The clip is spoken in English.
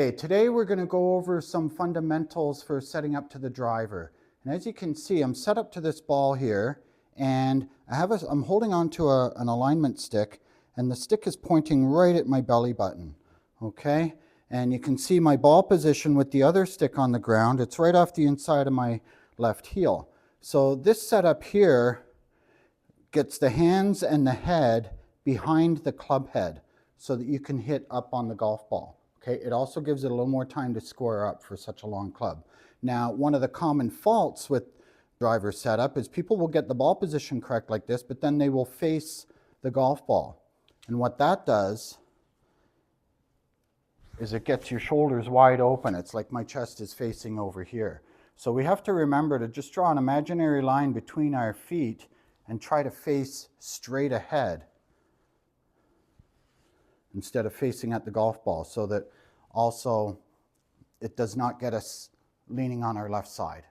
Okay, today we're going to go over some fundamentals for setting up to the driver. And as you can see, I'm set up to this ball here, and I'm holding on to an alignment stick, and the stick is pointing right at my belly button. Okay, and you can see my ball position with the other stick on the ground. It's right off the inside of my left heel. So this setup here gets the hands and the head behind the club head so that you can hit up on the golf ball. Okay, it also gives it a little more time to square up for such a long club. Now, one of the common faults with driver setup is people will get the ball position correct like this, but then they will face the golf ball. And what that does is it gets your shoulders wide open. It's like my chest is facing over here. So we have to remember to just draw an imaginary line between our feet and try to face straight ahead instead of facing at the golf ball, so that also it does not get us leaning on our left side.